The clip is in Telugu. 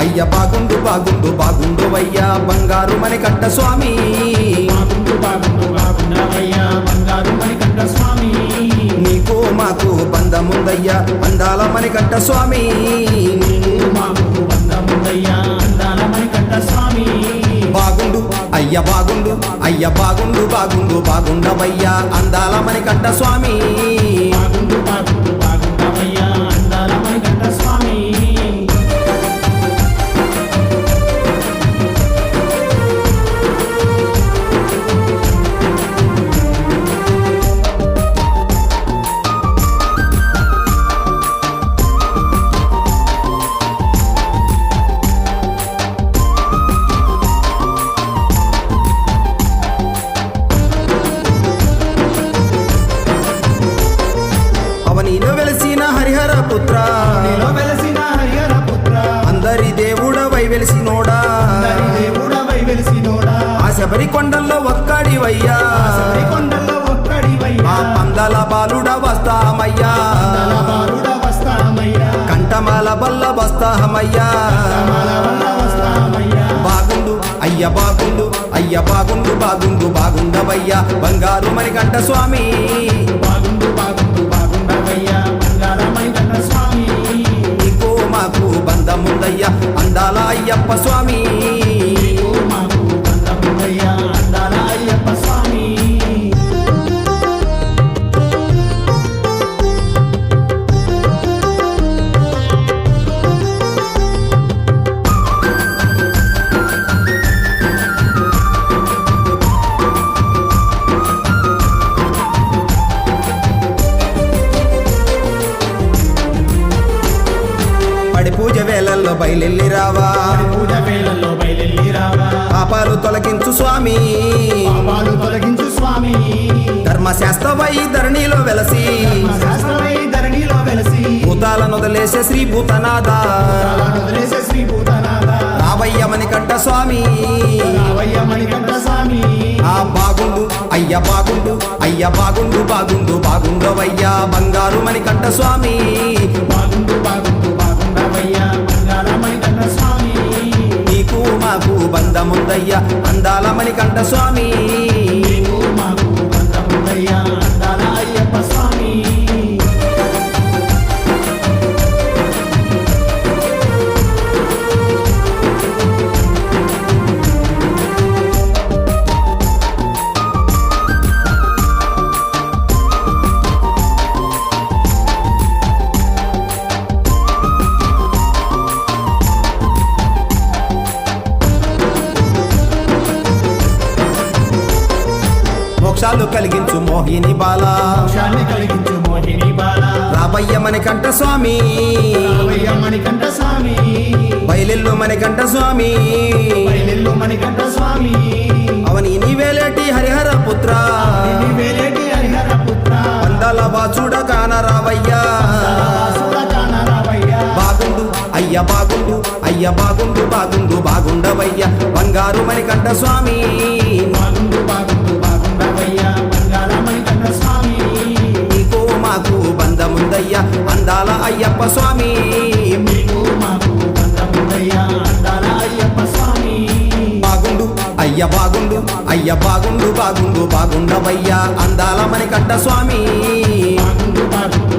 అయ్య బాగుండు బాగుండు బాగుండువయ్యా బంగారు మణికంఠ స్వామి బాగుండు బాగుండు బాగుండవయ్యా బంగారు మణికంఠ స్వామి నీకు మాకు బంధముందయ్యా అందాల మణికంఠ స్వామి నీకు మాకు బంధముందయ్యా అందాల మణికంఠ స్వామి బాగుండు అయ్య బాగుండు అయ్య బాగుండు బాగుండు బాగుండవయ్యా అందాల మణికంఠ స్వామి బాగుండు బాగుండు బాగుండవయ్యా అందాల మణికంఠ స్వామి అవనిలో వెలసిన హరిహర పుత్ర నీలో వెలసిన హరిహర పుత్ర అందరి దేవుడవై వెలిసినోడా అందరి దేవుడవై వెలిసినోడా ఆ శబరి కొండల్లో ఒక్కడివయ్యా శబరి కొండల్లో ఒక్కడివయ్యా ఆ పందల బాలుడ వస్తామయ్యా అందల బాలుడ వస్తామయ్యా కంఠమాల బల్ల వస్తామయ్యా కమల వల్ల వస్తామయ్యా బాగుండు అయ్య బాగుండు అయ్య బాగుండు బాగుండు బాగుండవయ్యా బంగారు మణికంఠ స్వామి బాగుండు బాగుండు బాగుండవయ్యా బంగార మణికంఠ స్వామి నీకు మాకు బంధముందయ్యా అందాల అయ్యప్ప స్వామి నీకు మాకు బంధముందయ్యా అందాల అయ్యప్ప స్వామి పడి పూజ వేళల్లో బయలెల్లి రావా పూజ వేళల్లో బయలెల్లి రావా పాపాలు తొలగించు స్వామి పాపాలు తొలగించు స్వామి ధర్మశాస్త్రవై ధరణిలో వెలసి శాస్త్రమై ధరణిలో వెలసి భూతాలను వదిలేసే శ్రీ భూతనాథ వదిలేసే శ్రీ భూతనాథ రావయ్య మణికంఠ స్వామి రావయ్య మణికంఠ స్వామి ఆ బాగుండు అయ్య బాగుండు అయ్య బాగుండు బాగుండు బాగుండవయ్యా బంగారు మణికంఠ స్వామి బాగుండు బాగుండు బాగుండవయ్యా బంగార మణికంఠ స్వామి నీకు మాకు బంధముందయ్యా అందాల మణికంఠ స్వామి నీకు మాకు బంధముందయ్యా అందాల అయ్యప్ప స్వామి మోక్షాలు కలిగించు మోహిని బాల మోక్షాన్ని కలిగించు మోహిని బాల రావయ్య మణికంఠ స్వామి రావయ్య మణికంఠ స్వామి బయలెల్లు మణికంఠ స్వామి బయలెల్లు మణికంఠ స్వామి అవని నీవేలేటి హరిహర పుత్ర నిన్ను వేలేటి హరిహర పుత్ర పందల వాచుడ కాన రావయ్యా వాసుడ కాన రావయ్యా బాగుండు అయ్య బాగుండు అయ్య బాగుండు బాగుండు బాగుండవయ్యా బంగారు మణికంఠ స్వామి బాగుండు బాగుండు బాగుండవయ్యా బంగార మణికంఠ స్వామి నీకు మాకు బంధముందయ్యా అందాల అయ్యప్ప స్వామి నీకు మాకు బంధముందయ్యా అందాల అయ్యప్ప స్వామి బాగుండు అయ్య బాగుండు అయ్య బాగుండు బాగుండు బాగుండవయ్యా అందాల మణికంఠ స్వామి బాగుండు బాగుండు